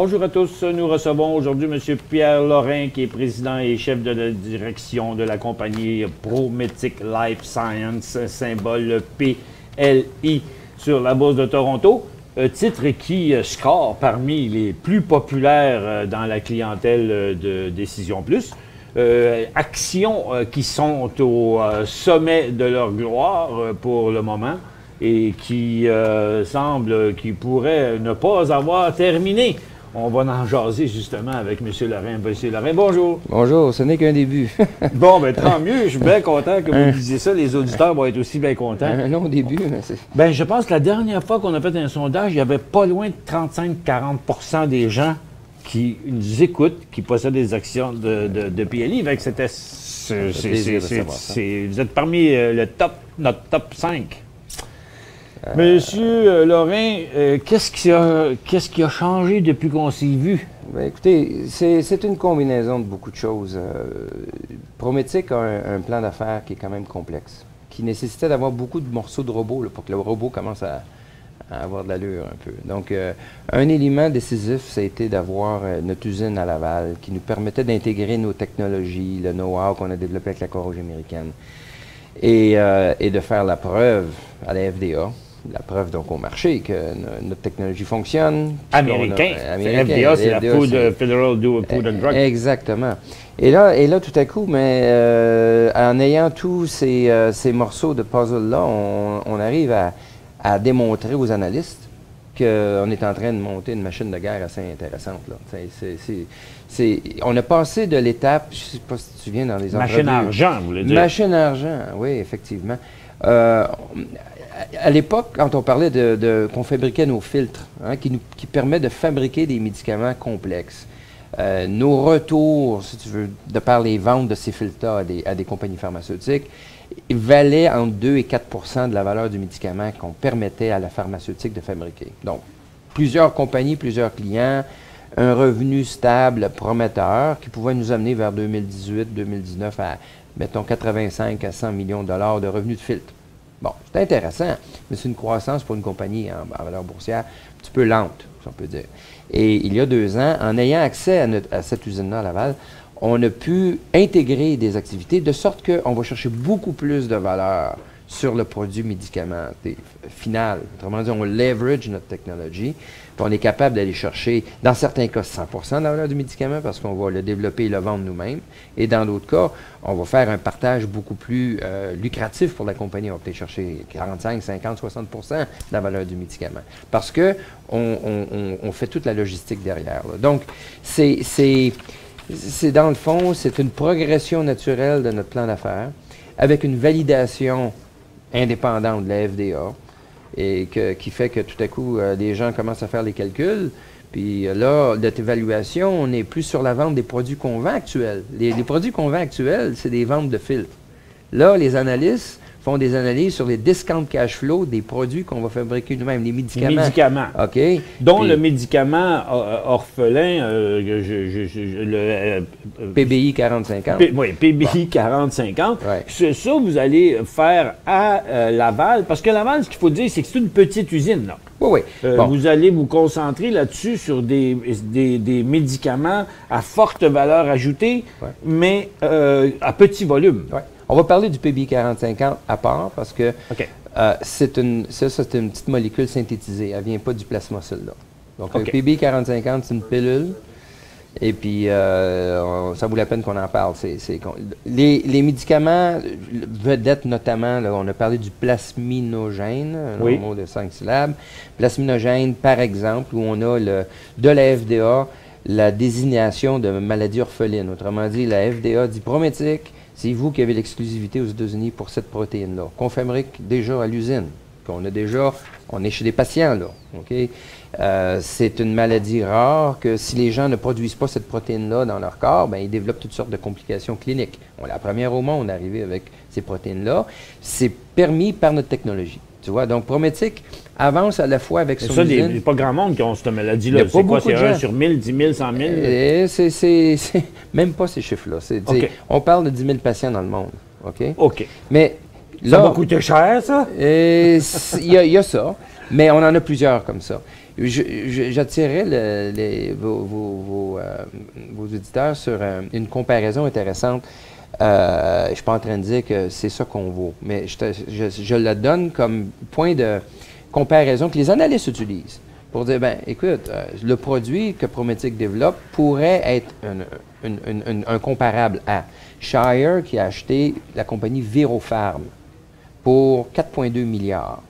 Bonjour à tous. Nous recevons aujourd'hui M. Pierre Lorrain, qui est président et chef de la direction de la compagnie Prometic Life Science, symbole PLI sur la bourse de Toronto. Titre qui score parmi les plus populaires dans la clientèle de Décision Plus. Actions qui sont au sommet de leur gloire pour le moment et qui semblent qu'ils pourraient ne pas avoir terminé. On va en jaser justement avec M. Lorrain. M. Lorrain, bonjour. Bonjour, ce n'est qu'un début. Bon, bien, tant mieux. Je suis bien content que vous disiez ça. Les auditeurs vont être aussi bien contents. Un long début, mais c'est... Bien, je pense que la dernière fois qu'on a fait un sondage, il y avait pas loin de 35-40% des gens qui nous écoutent, qui possèdent des actions de PLI. Fait que c'était... Vous êtes parmi notre top 5. Monsieur Lorrain, qu'est-ce qui a changé depuis qu'on s'est vu? Bien, écoutez, c'est une combinaison de beaucoup de choses. Prometic a un plan d'affaires qui est quand même complexe, qui nécessitait d'avoir beaucoup de morceaux de robots là, pour que le robot commence à avoir de l'allure un peu. Donc, un élément décisif, ça a été d'avoir notre usine à Laval, qui nous permettait d'intégrer nos technologies, le know-how qu'on a développé avec la Croix-Rouge américaine, et de faire la preuve à la FDA. La preuve donc au marché que notre technologie fonctionne. Américain. FDA, c'est la Federal Food and Drug. Exactement. Et là, tout à coup, mais en ayant tous ces morceaux de puzzle-là, on arrive à démontrer aux analystes qu'on est en train de monter une machine de guerre assez intéressante. Là. On a passé de l'étape, je ne sais pas si tu viens dans les entrevues. Machine à argent, vous voulez dire? Machine à argent, oui, effectivement. À l'époque, quand on parlait qu'on fabriquait nos filtres, hein, qui permet de fabriquer des médicaments complexes, nos retours, si tu veux, de par les ventes de ces filtres-là à des compagnies pharmaceutiques, valaient entre 2 et 4 de la valeur du médicament qu'on permettait à la pharmaceutique de fabriquer. Donc, plusieurs compagnies, plusieurs clients, un revenu stable, prometteur, qui pouvait nous amener vers 2018-2019 à, mettons, 85 à 100 millions de dollars de revenus de filtres. Bon, c'est intéressant, mais c'est une croissance pour une compagnie en valeur boursière un petit peu lente, si on peut dire. Et il y a 2 ans, en ayant accès à cette usine-là à Laval, on a pu intégrer des activités de sorte qu'on va chercher beaucoup plus de valeur sur le produit médicament final. Autrement dit, on leverage notre technologie, puis on est capable d'aller chercher, dans certains cas, 100% de la valeur du médicament parce qu'on va le développer et le vendre nous-mêmes. Et dans d'autres cas, on va faire un partage beaucoup plus lucratif pour la compagnie. On va peut-être chercher 45, 50, 60% de la valeur du médicament. Parce que on fait toute la logistique derrière. Là. Donc, c'est dans le fond, c'est une progression naturelle de notre plan d'affaires avec une validation indépendante de la FDA et qui fait que tout à coup, les gens commencent à faire les calculs. Puis là, notre évaluation, on n'est plus sur la vente des produits qu'on vend actuels. Les produits qu'on vend actuels, c'est des ventes de filtres. Là, les analystes font des analyses sur les discount cash flow des produits qu'on va fabriquer nous-mêmes, les médicaments. Les médicaments. OK. Dont puis, le médicament orphelin, PBI 4050. Oui, PBI 4050. Ouais. C'est ça vous allez faire à Laval. Parce que Laval, ce qu'il faut dire, c'est que c'est une petite usine, là. Oui, oui. Bon. Vous allez vous concentrer là-dessus sur des médicaments à forte valeur ajoutée, Ouais. mais à petit volume. Ouais. On va parler du PBI 4050 à part parce que OK. c'est une petite molécule synthétisée. Elle ne vient pas du plasmacell, là. Donc, OK. le PBI 4050, c'est une pilule. Et puis, ça vaut la peine qu'on en parle. Les médicaments, vedettes notamment, là, on a parlé du plasminogène, Oui. un mot de 5 syllabes. Plasminogène, par exemple, où on a de la FDA la désignation de maladie orpheline. Autrement dit, la FDA dit Prometic, c'est vous qui avez l'exclusivité aux États-Unis pour cette protéine-là, qu'on fabrique déjà à l'usine, on est chez des patients, là, OK? C'est une maladie rare que si les gens ne produisent pas cette protéine-là dans leur corps, bien, ils développent toutes sortes de complications cliniques. On est la première au monde à arriver avec ces protéines-là. C'est permis par notre technologie. Tu vois, donc Prometic avance à la fois avec son usine. Il n'y a pas grand monde qui ont cette maladie-là. Il y a pas C'est quoi, beaucoup c'est de 1 gens. sur 1000, 10 000, 100 000? C'est même pas ces chiffres-là. OK. On parle de 10 000 patients dans le monde. OK? OK. Mais Ça là, va coûter cher, ça? il y a ça. Mais on en a plusieurs comme ça. J'attirerais vos auditeurs sur une comparaison intéressante. Je ne suis pas en train de dire que c'est ça qu'on vaut, mais je le donne comme point de comparaison que les analystes utilisent pour dire, ben, écoute, le produit que Prometic développe pourrait être un comparable à Shire qui a acheté la compagnie Viropharm pour 4,2 milliards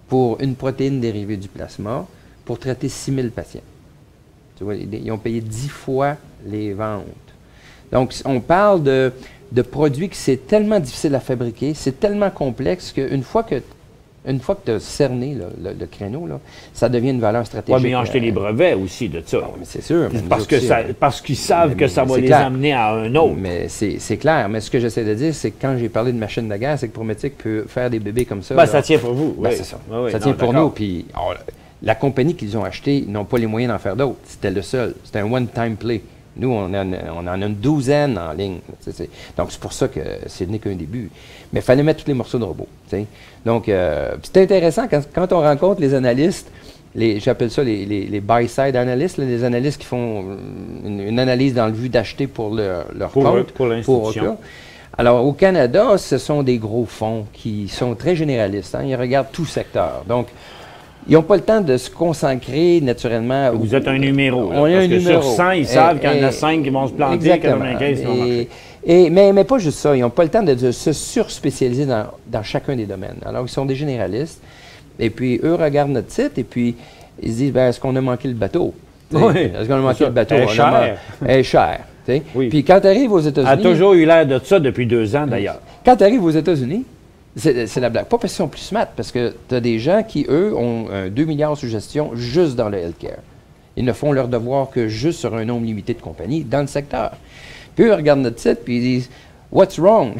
pour une protéine dérivée du plasma pour traiter 6 000 patients. Tu vois, ils ont payé 10 fois les ventes. Donc, on parle de produits que c'est tellement difficile à fabriquer, c'est tellement complexe qu'une fois que tu as cerné le créneau, là, ça devient une valeur stratégique. Oui, mais ils ont acheté les brevets aussi de ça. Mais c'est sûr. Parce qu'ils savent que ça va les amener à un autre. Mais c'est clair. Mais ce que j'essaie de dire, c'est que quand j'ai parlé de machine de guerre, c'est que Prometic peut faire des bébés comme ça. Ben, ça tient pour vous. Ben, c'est ça. Oui, ça tient pour nous. Puis la compagnie qu'ils ont acheté, ils n'ont pas les moyens d'en faire d'autres. C'était le seul. C'était un one-time play. Nous, on en a une douzaine en ligne. Donc, c'est pour ça que ce n'est qu'un début. Mais il fallait mettre tous les morceaux de robot. T'sais. Donc, c'est intéressant quand on rencontre les analystes, j'appelle ça les buy-side analystes, les analystes qui font une analyse dans le but d'acheter pour leur compte. Pour l'institution. Alors, au Canada, ce sont des gros fonds qui sont très généralistes. Hein, ils regardent tout secteur. Donc, ils n'ont pas le temps de se consacrer naturellement. Vous êtes un numéro. On est un numéro. Sur 100, ils savent qu'il y en a 5 qui vont se planter, 95 qui vont marcher. Mais pas juste ça. Ils n'ont pas le temps de se surspécialiser dans chacun des domaines. Alors, ils sont des généralistes. Et puis, eux regardent notre site et puis ils se disent, ben, est-ce qu'on a manqué le bateau? Oui. Est-ce qu'on a manqué le bateau? Elle est chère. Elle est chère. Oui. Puis quand tu arrives aux États-Unis... Elle a toujours eu l'air de ça depuis 2 ans, d'ailleurs. Quand tu arrives aux États-Unis, c'est la blague. Pas parce qu'ils sont plus smart, parce que tu as des gens qui, eux, ont 2 milliards sous gestion juste dans le healthcare. Ils ne font leur devoir que juste sur un nombre limité de compagnies dans le secteur. Puis eux regardent notre site puis ils disent « What's wrong?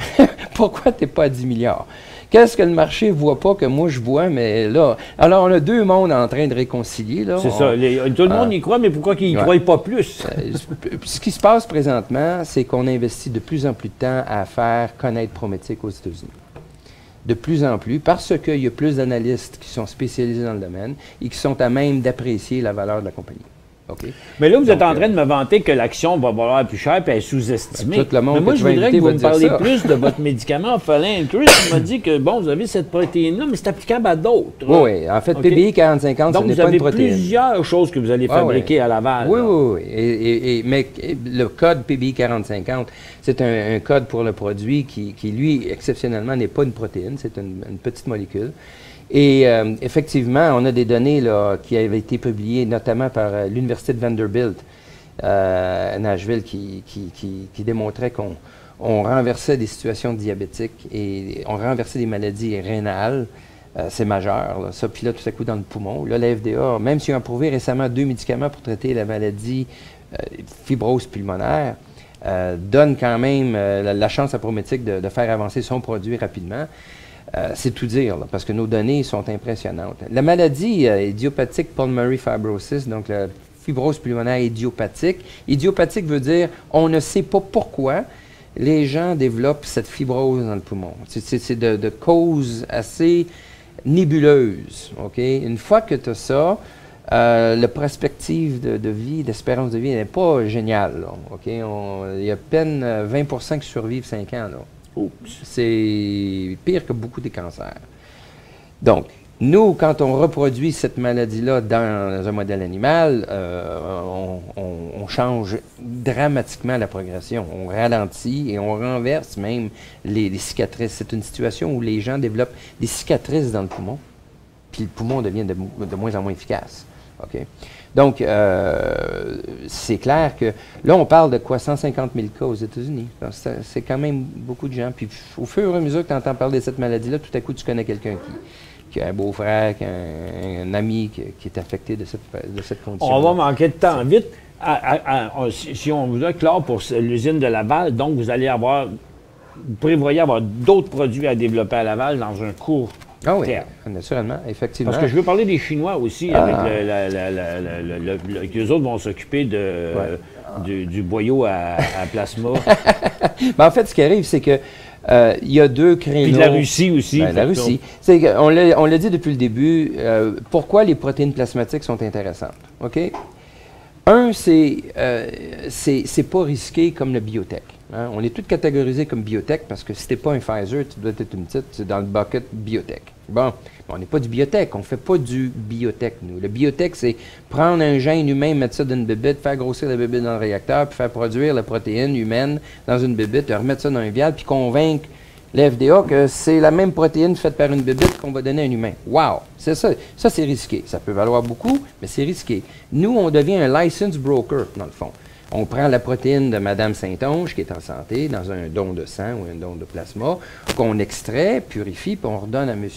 Pourquoi tu n'es pas à 10 milliards? Qu'est-ce que le marché ne voit pas que moi je vois? » Mais là, alors on a deux mondes en train de réconcilier. C'est ça. Tout le monde y croit, mais pourquoi qu'ils n'y croient pas plus? Ce qui se passe présentement, c'est qu'on investit de plus en plus de temps à faire connaître Prometic aux États-Unis. De plus en plus, parce qu'il y a plus d'analystes qui sont spécialisés dans le domaine et qui sont à même d'apprécier la valeur de la compagnie. Okay? Mais là, vous êtes en train de me vanter que l'action va valoir plus cher et elle est sous-estimée. Tout le monde mais moi, je voudrais que vous me parliez ça. plus de votre médicament. Chris m'a dit que, bon, vous avez cette protéine-là, mais c'est applicable à d'autres. Oui, en fait, okay. PBI 4050, ce n'est pas une protéine. Donc, vous avez plusieurs choses que vous allez fabriquer à Laval. Oui. Mais le code PBI 4050, c'est un code pour le produit qui, lui, exceptionnellement, n'est pas une protéine, c'est une petite molécule. Et effectivement, on a des données là, qui avaient été publiées notamment par l'Université de Vanderbilt à Nashville qui démontraient qu'on renversait des situations diabétiques et on renversait des maladies rénales. C'est majeur, là, ça. Puis là, tout à coup, dans le poumon. Là, la FDA, même s'ils ont approuvé récemment 2 médicaments pour traiter la maladie fibrose pulmonaire, donne quand même la chance à Prometic de faire avancer son produit rapidement. C'est tout dire, là, parce que nos données sont impressionnantes. La maladie idiopathique pulmonary fibrosis, donc la fibrose pulmonaire idiopathique. Idiopathique veut dire on ne sait pas pourquoi les gens développent cette fibrose dans le poumon. C'est de causes assez nébuleuses. Okay? Une fois que tu as ça, la perspective de vie, d'espérance de vie n'est pas géniale. Okay? Il y a à peine 20% qui survivent 5 ans. Là. C'est pire que beaucoup des cancers. Donc, nous, quand on reproduit cette maladie-là dans un modèle animal, on change dramatiquement la progression. On ralentit et on renverse même les cicatrices. C'est une situation où les gens développent des cicatrices dans le poumon, puis le poumon devient de moins en moins efficace. Okay? Donc, c'est clair que là, on parle de quoi? 150 000 cas aux États-Unis. C'est quand même beaucoup de gens. Puis au fur et à mesure que tu entends parler de cette maladie-là, tout à coup, tu connais quelqu'un qui a un beau-frère, un ami qui est affecté de cette condition. On va manquer de temps. Vite, si on vous a clair pour l'usine de Laval, donc vous allez avoir, vous prévoyez avoir d'autres produits à développer à Laval dans un court Ah oui, naturellement, effectivement. Parce que je veux parler des Chinois aussi, avec qu'eux autres vont s'occuper du boyau à plasma. Ben, en fait, ce qui arrive, c'est que Il y a deux créneaux. Puis de la Russie aussi. Ben, la Russie. On l'a dit depuis le début, pourquoi les protéines plasmatiques sont intéressantes. OK? Un, c'est pas risqué comme le biotech. Hein? On est tous catégorisés comme biotech parce que si t'es pas un Pfizer, tu dois être une petite, c'est dans le bucket biotech. Bon, on n'est pas du biotech, on fait pas du biotech, nous. Le biotech, c'est prendre un gène humain, mettre ça dans une bébite, faire grossir la bébite dans le réacteur, puis faire produire la protéine humaine dans une bébite, remettre ça dans un vial, puis convaincre la FDA que c'est la même protéine faite par une bébite qu'on va donner à un humain. Wow! C'est ça. Ça, c'est risqué. Ça peut valoir beaucoup, mais c'est risqué. Nous, on devient un license broker, dans le fond. On prend la protéine de Mme Saint-Onge, qui est en santé, dans un don de sang ou un don de plasma, qu'on extrait, purifie, puis on redonne à M.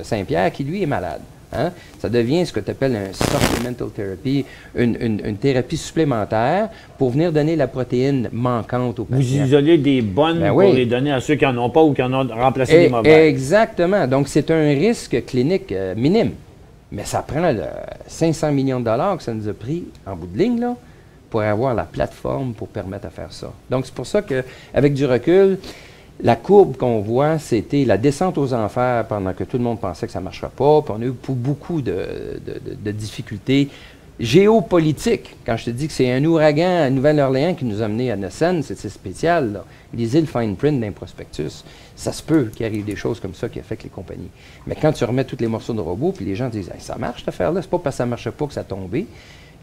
Saint-Pierre, qui, lui, est malade. Hein? Ça devient ce que tu appelles un supplemental therapy, une thérapie supplémentaire pour venir donner la protéine manquante aux patients. Vous isolez des bonnes pour les donner à ceux qui n'en ont pas ou qui en ont remplacé des mauvaises. Exactement. Donc, c'est un risque clinique minime. Mais ça prend 500 millions de dollars que ça nous a pris en bout de ligne, là, pour avoir la plateforme pour permettre à faire ça. Donc, c'est pour ça qu'avec du recul, la courbe qu'on voit, c'était la descente aux enfers pendant que tout le monde pensait que ça ne marchera pas. Puis on a eu beaucoup de difficultés géopolitiques. Quand je te dis que c'est un ouragan à Nouvelle-Orléans qui nous a menés à Nossen, c'est spécial, là. Les îles fine print d'un prospectus, ça se peut qu'il arrive des choses comme ça qui affectent les compagnies. Mais quand tu remets tous les morceaux de robot, puis les gens disent hey, « ça marche cette affaire-là, c'est pas parce que ça ne marche pas que ça a tombé »,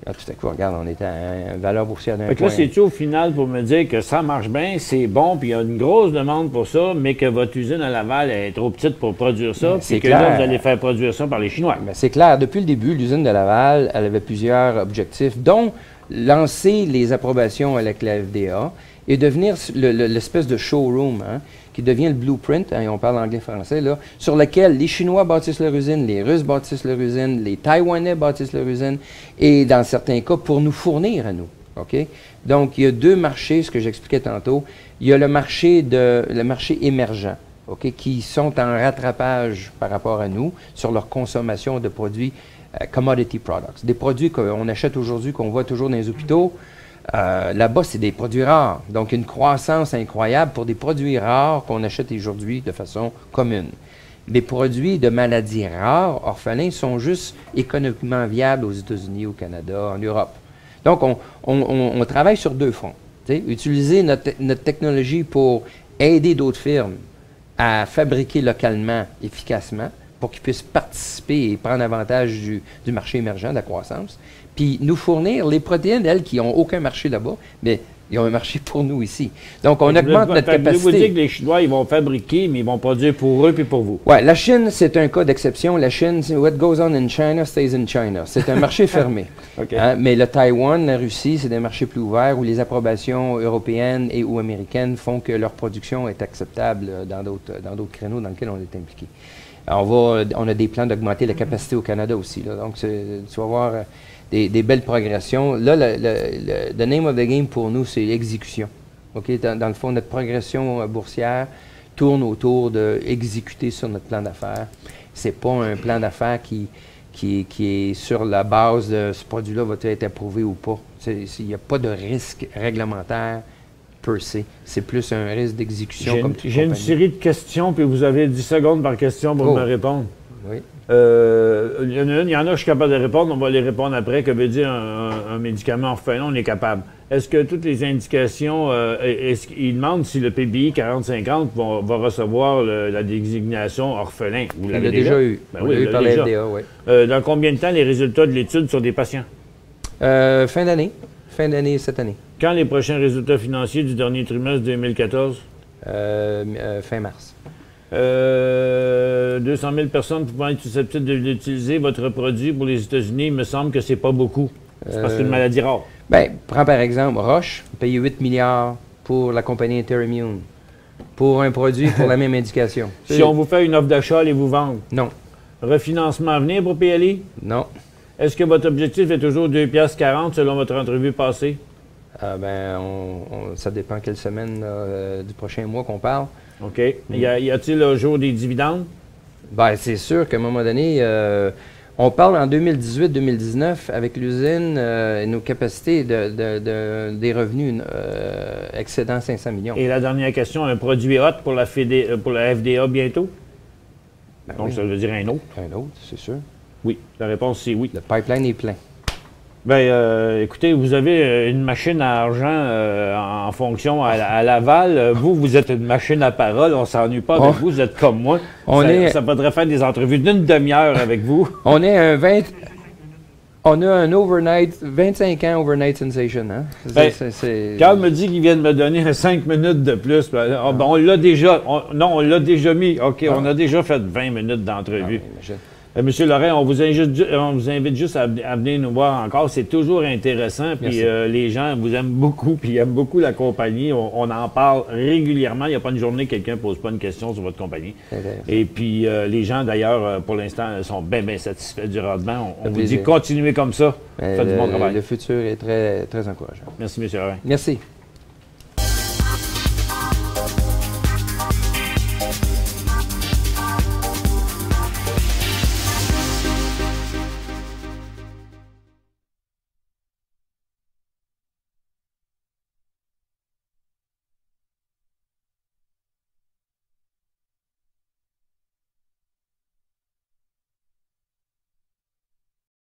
là, tout à coup, regarde, on est à une valeur boursière d'un point. Là, c'est-tu au final pour me dire que ça marche bien, c'est bon, puis il y a une grosse demande pour ça, mais que votre usine à Laval est trop petite pour produire ça, puis que là, vous allez faire produire ça par les Chinois? Mais c'est clair. Depuis le début, l'usine de Laval, elle avait plusieurs objectifs, dont lancer les approbations avec la FDA et devenir l'espèce de showroom, hein, qui devient le blueprint, hein, on parle anglais-français, là, sur lequel les Chinois bâtissent leur usine, les Russes bâtissent leur usine, les Taïwanais bâtissent leur usine, et dans certains cas, pour nous fournir à nous. OK? Donc, il y a deux marchés, ce que j'expliquais tantôt. Il y a le marché émergent, OK, qui sont en rattrapage par rapport à nous sur leur consommation de produits commodity products. Des produits qu'on achète aujourd'hui, qu'on voit toujours dans les hôpitaux. Là-bas, c'est des produits rares. Donc, une croissance incroyable pour des produits rares qu'on achète aujourd'hui de façon commune. Les produits de maladies rares, orphelins, sont juste économiquement viables aux États-Unis, au Canada, en Europe. Donc, on travaille sur deux fronts. Utiliser notre technologie pour aider d'autres firmes à fabriquer localement, efficacement, pour qu'ils puissent participer et prendre avantage du marché émergent, de la croissance. Puis nous fournir les protéines, elles, qui n'ont aucun marché là-bas, mais ils ont un marché pour nous ici. Donc, on augmente notre capacité. Vous dites que les Chinois, ils vont fabriquer, mais ils vont produire pour eux puis pour vous. Oui, la Chine, c'est un cas d'exception. La Chine, what goes on in China stays in China. C'est un marché fermé. Okay. Hein, mais le Taïwan, la Russie, c'est des marchés plus ouverts où les approbations européennes et ou américaines font que leur production est acceptable dans d'autres créneaux dans lesquels on est impliqué. Alors, on a des plans d'augmenter la capacité au Canada aussi. Là. Donc, tu vas voir des belles progressions. Là, the name of the game pour nous, c'est l'exécution. Okay? Dans le fond, notre progression boursière tourne autour d'exécuter sur notre plan d'affaires. Ce n'est pas un plan d'affaires qui est sur la base de ce produit-là va-t-il être approuvé ou pas. Il n'y a pas de risque réglementaire. C'est plus un risque d'exécution. J'ai une série de questions, puis vous avez 10 secondes par question pour me répondre. Oui. Il y en a, je suis capable de répondre, on va les répondre après. Que veut dire un médicament orphelin? On est capable. Est-ce que toutes les indications, ils demandent si le PBI 40-50 va recevoir la désignation orphelin? Vous l'avez déjà eu. Ben oui, eu par la FDA, oui. Dans combien de temps les résultats de l'étude sur des patients? Fin d'année. Fin d'année cette année. Quand les prochains résultats financiers du dernier trimestre 2014? Fin mars. 200 000 personnes pouvant être susceptibles d'utiliser votre produit pour les États-Unis, il me semble que c'est pas beaucoup. C'est parce que c'est une maladie rare. Bien, prends par exemple Roche, paye 8 milliards pour la compagnie Interimmune, pour un produit pour la même indication. Si on vous fait une offre d'achat, allez-vous vendre? Non. Refinancement à venir pour PLI? Non. Est-ce que votre objectif est toujours 2,40$ selon votre entrevue passée? Ça dépend quelle semaine du prochain mois qu'on parle. OK. Y a-t-il le jour des dividendes? Bien, c'est sûr qu'à un moment donné, On parle en 2018-2019 avec l'usine et nos capacités des revenus excédant 500 millions. Et la dernière question, un produit hot pour la FDA bientôt? Ben Donc, oui. ça veut dire un autre? Un autre, c'est sûr. Oui. La réponse, c'est oui. Le pipeline est plein. Bien, écoutez, vous avez une machine à argent en fonction à Laval. Vous êtes une machine à parole. On s'ennuie pas avec vous. Vous êtes comme moi. Ça faudrait faire des entrevues d'une demi-heure avec vous. On est on a un overnight, 25 ans overnight sensation. Hein? Carl me dit qu'il vient de me donner 5 minutes de plus. On l'a déjà. On l'a déjà mis. OK, on a déjà fait 20 minutes d'entrevue. Monsieur Lorrain, on vous invite juste à venir nous voir encore. C'est toujours intéressant. Puis les gens vous aiment beaucoup, puis ils aiment beaucoup la compagnie. On en parle régulièrement. Il n'y a pas une journée que quelqu'un ne pose pas une question sur votre compagnie. Et puis les gens, d'ailleurs, pour l'instant, sont bien satisfaits du rendement. On vous dit continuez comme ça. Faites du bon travail. Le futur est très, très encourageant. Merci, monsieur Lorrain. Merci.